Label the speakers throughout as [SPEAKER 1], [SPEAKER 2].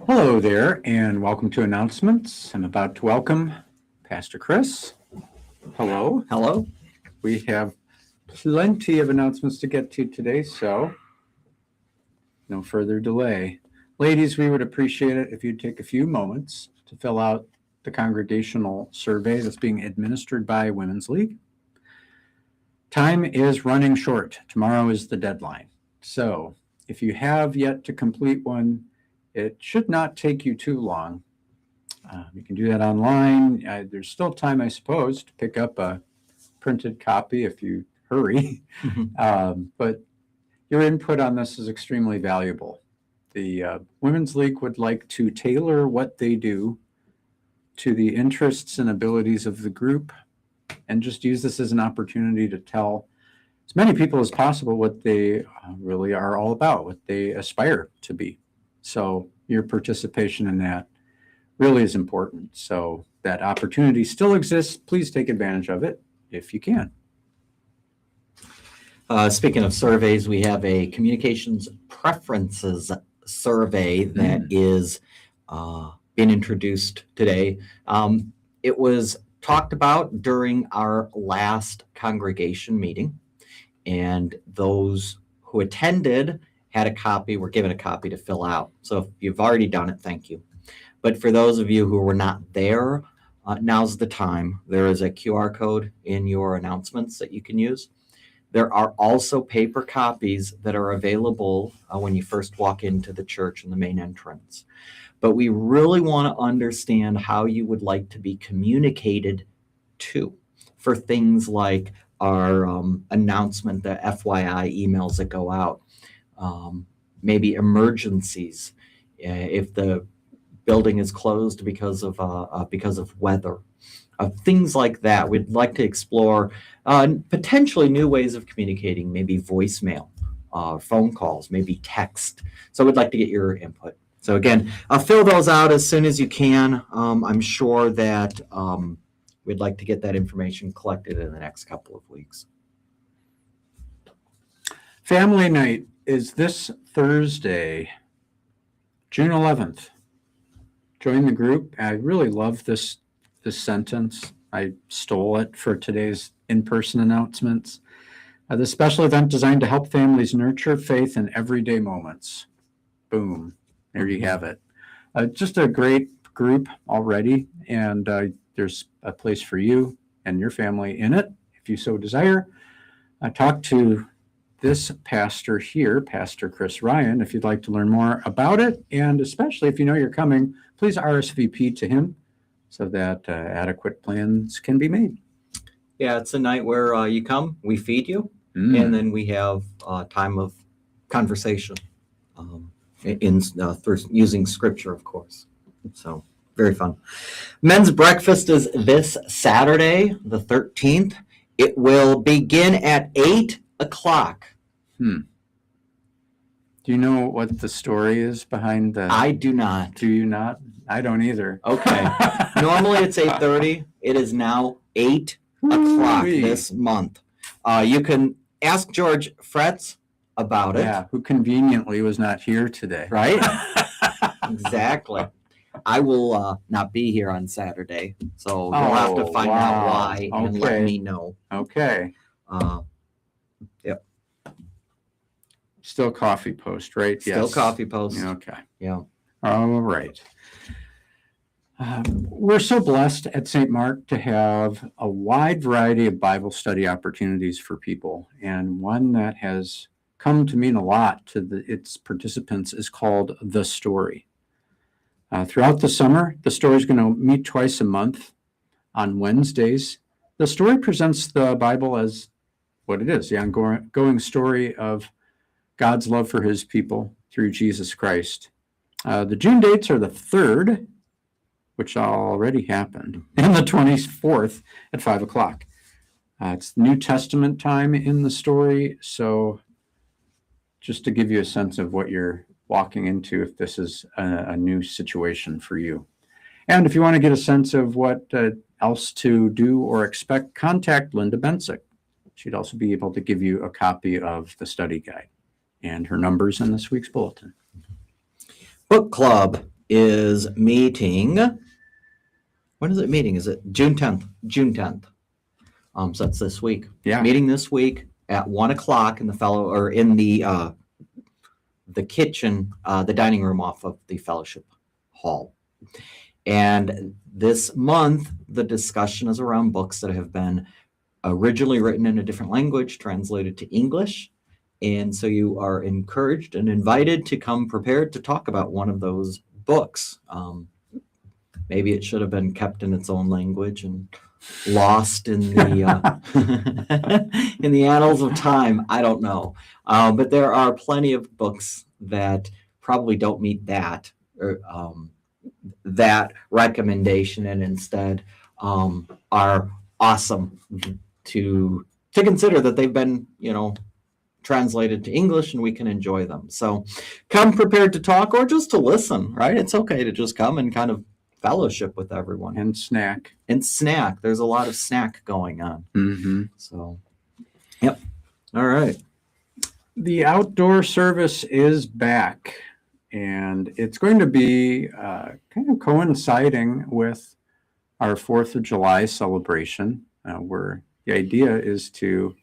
[SPEAKER 1] Hello there, and welcome to announcements. I'm about to welcome Pastor Chris. Hello.
[SPEAKER 2] Hello.
[SPEAKER 1] We have plenty of announcements to get to today, so no further delay. Ladies, we would appreciate it if you'd take a few moments to fill out the congregational survey that's being administered by Women's League. Time is running short. Tomorrow is the deadline. So if you have yet to complete one, it should not take you too long. You can do that online. There's still time, I suppose, to pick up a printed copy if you hurry. But your input on this is extremely valuable. The Women's League would like to tailor what they do to the interests and abilities of the group and just use this as an opportunity to tell as many people as possible what they really are all about, what they aspire to be. So your participation in that really is important. So that opportunity still exists. Please take advantage of it if you can.
[SPEAKER 2] Speaking of surveys, we have a communications preferences survey that is being introduced today. It was talked about during our last congregation meeting, and those who attended had a copy, were given a copy to fill out. So if you've already done it, thank you. But for those of you who were not there, now's the time. There is a QR code in your announcements that you can use. There are also paper copies that are available when you first walk into the church in the main entrance. But we really want to understand how you would like to be communicated to for things like our announcement, the FYI emails that go out, maybe emergencies, if the building is closed because of weather, things like that. We'd like to explore potentially new ways of communicating, maybe voicemail, phone calls, maybe text. So we'd like to get your input. So again, fill those out as soon as you can. I'm sure that we'd like to get that information collected in the next couple of weeks.
[SPEAKER 1] Family night is this Thursday, June 11th. Join the group. I really love this sentence. I stole it for today's in-person announcements. The special event designed to help families nurture faith in everyday moments. Boom. There you have it. Just a great group already, and there's a place for you and your family in it, if you so desire. Talk to this pastor here, Pastor Chris Ryan, if you'd like to learn more about it, and especially if you know you're coming, please RSVP to him so that adequate plans can be made.
[SPEAKER 2] Yeah, it's a night where you come, we feed you, and then we have time of conversation through using scripture, of course. So very fun. Men's breakfast is this Saturday, the 13th. It will begin at 8 o'clock.
[SPEAKER 1] Do you know what the story is behind the...
[SPEAKER 2] I do not.
[SPEAKER 1] Do you not? I don't either.
[SPEAKER 2] Okay. Normally it's 8:30. It is now 8 o'clock this month. You can ask George Fretz about it.
[SPEAKER 1] Yeah, who conveniently was not here today.
[SPEAKER 2] Right? Exactly. I will not be here on Saturday, so you'll have to find out why and let me know.
[SPEAKER 1] Okay.
[SPEAKER 2] Yep.
[SPEAKER 1] Still Coffee Post, right?
[SPEAKER 2] Still Coffee Post.
[SPEAKER 1] Okay.
[SPEAKER 2] Yeah.
[SPEAKER 1] All right. We're so blessed at St. Mark to have a wide variety of Bible study opportunities for people, and one that has come to mean a lot to its participants is called The Story. Throughout the summer, The Story is going to meet twice a month on Wednesdays. The Story presents the Bible as what it is, the ongoing story of God's love for his people through Jesus Christ. The June dates are the 3rd, which already happened, and the 24th at 5 o'clock. It's New Testament time in the story, so just to give you a sense of what you're walking into if this is a new situation for you. And if you want to get a sense of what else to do or expect, contact Linda Bensick. She'd also be able to give you a copy of the study guide and her numbers in this week's bulletin.
[SPEAKER 2] Book club. is meeting. When is it meeting? Is it June 10th? June 10th. So that's this week.
[SPEAKER 1] Yeah.
[SPEAKER 2] Meeting this week at 1:00 in the kitchen, the dining room off of the fellowship hall. And this month, the discussion is around books that have been originally written in a different language, translated to English. And so you are encouraged and invited to come prepared to talk about one of those books. Maybe it should have been kept in its own language and lost in the in the annals of time. I don't know, but there are plenty of books that probably don't meet that that recommendation, and instead are awesome to consider that they've been, translated to English and we can enjoy them. So come prepared to talk or just to listen, right? It's okay to just come and kind of fellowship with everyone.
[SPEAKER 1] And snack.
[SPEAKER 2] There's a lot of snack going on.
[SPEAKER 1] Mm-hmm.
[SPEAKER 2] So, yep. All right.
[SPEAKER 1] The outdoor service is back, and it's going to be kind of coinciding with our 4th of July celebration, where the idea is to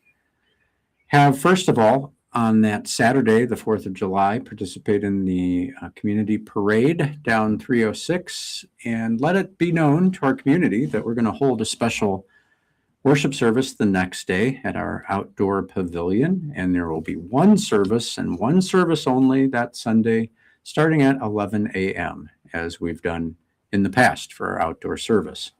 [SPEAKER 1] have, first of all, on that Saturday, the 4th of July, participate in the community parade down 306, and let it be known to our community that we're going to hold a special worship service the next day at our outdoor pavilion, and there will be one service and one service only that Sunday, starting at 11 a.m., as we've done in the past for our outdoor service.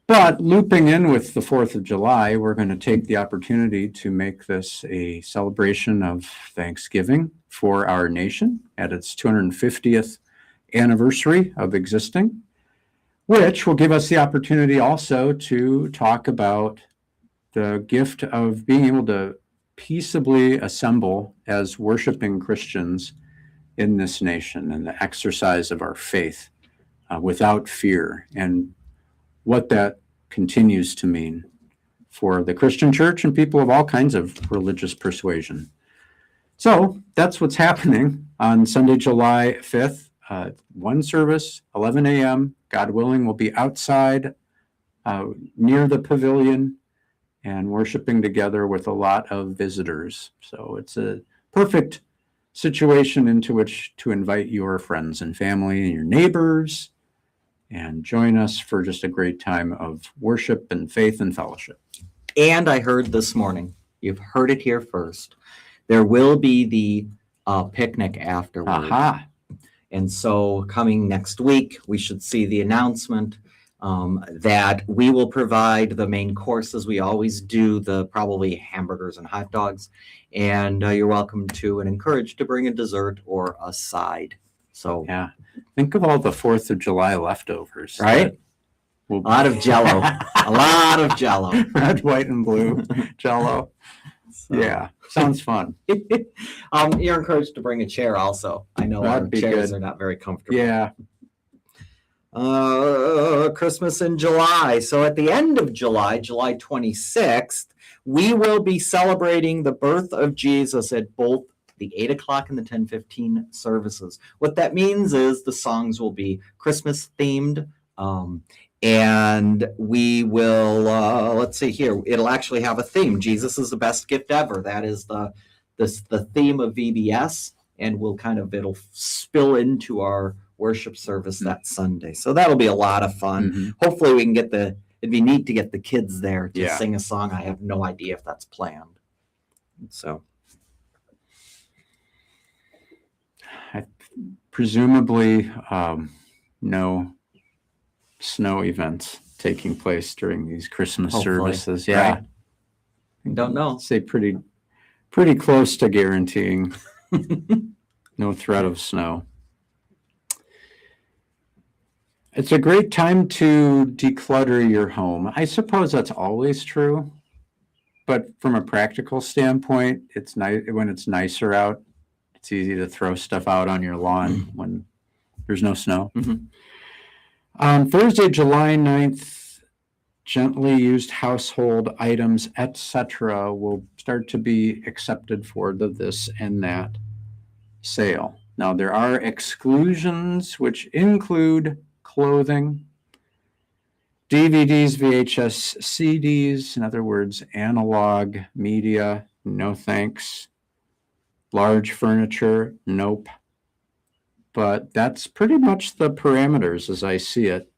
[SPEAKER 1] But looping in with the 4th of July, we're going to take the opportunity to make this a celebration of Thanksgiving for our nation at its 250th anniversary of existing, which will give us the opportunity also to talk about the gift of being able to peaceably assemble as worshiping Christians in this nation and the exercise of our faith without fear, and what that continues to mean for the Christian church and people of all kinds of religious persuasion. So that's what's happening on Sunday, July 5th. One service, 11 a.m. God willing, we'll be outside near the pavilion and worshiping together with a lot of visitors. So it's a perfect situation into which to invite your friends and family and your neighbors and join us for just a great time of worship and faith and fellowship.
[SPEAKER 2] And I heard this morning, you've heard it here first, there will be the picnic afterwards.
[SPEAKER 1] Aha.
[SPEAKER 2] And so coming next week, we should see the announcement that we will provide the main courses. We always do, the probably hamburgers and hot dogs. And you're welcome to and encouraged to bring a dessert or a side. So
[SPEAKER 1] yeah, think of all the 4th of July leftovers.
[SPEAKER 2] Right? A lot of Jell-O. A lot of Jell-O.
[SPEAKER 1] Red, white, and blue Jell-O.
[SPEAKER 2] So.
[SPEAKER 1] Yeah, sounds fun.
[SPEAKER 2] You're encouraged to bring a chair also. I know our chairs are not very comfortable.
[SPEAKER 1] Yeah.
[SPEAKER 2] Christmas in July. So at the end of July, July 26th, we will be celebrating the birth of Jesus at both the 8 o'clock and the 10:15 services. What that means is the songs will be Christmas themed. And we will, let's see here, it'll actually have a theme. Jesus is the best gift ever. That is the theme of VBS, and it'll spill into our worship service that Sunday. So that'll be a lot of fun.
[SPEAKER 1] Mm-hmm.
[SPEAKER 2] Hopefully we can it'd be neat to get the kids there to
[SPEAKER 1] Yeah.
[SPEAKER 2] sing a song. I have no idea if that's planned. So.
[SPEAKER 1] Presumably, no snow events taking place during these Christmas
[SPEAKER 2] Hopefully.
[SPEAKER 1] services. Yeah.
[SPEAKER 2] Right. Don't know.
[SPEAKER 1] I'd say pretty close to guaranteeing no threat of snow. It's a great time to declutter your home. I suppose that's always true, but from a practical standpoint, it's nice when it's nicer out. It's easy to throw stuff out on your lawn when there's no snow.
[SPEAKER 2] Mm-hmm.
[SPEAKER 1] On Thursday, July 9th, gently used household items, etc., will start to be accepted for the this and that sale. Now, there are exclusions, which include clothing, DVDs, VHS, CDs, in other words, analog media, no thanks. Large furniture, nope. But that's pretty much the parameters as I see it.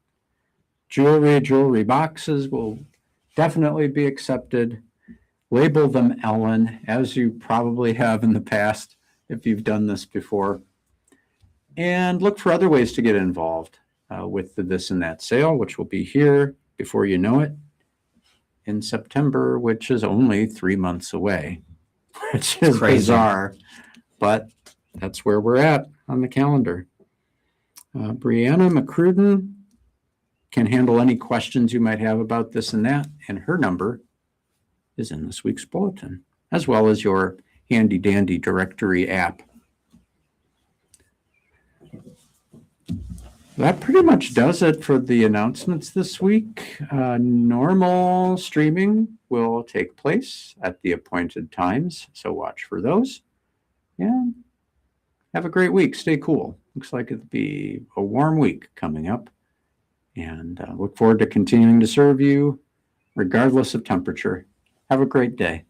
[SPEAKER 1] Jewelry boxes will definitely be accepted. Label them Ellen, as you probably have in the past if you've done this before. And look for other ways to get involved with the This and That sale, which will be here before you know it in September, which is only 3 months away, which is
[SPEAKER 2] crazy.
[SPEAKER 1] Bizarre, but that's where we're at on the calendar. Brianna McCruden can handle any questions you might have about this and that, and her number is in this week's bulletin, as well as your handy dandy directory app. That pretty much does it for the announcements this week. Normal streaming will take place at the appointed times, so watch for those. And have a great week. Stay cool. Looks like it'll be a warm week coming up. And look forward to continuing to serve you regardless of temperature. Have a great day.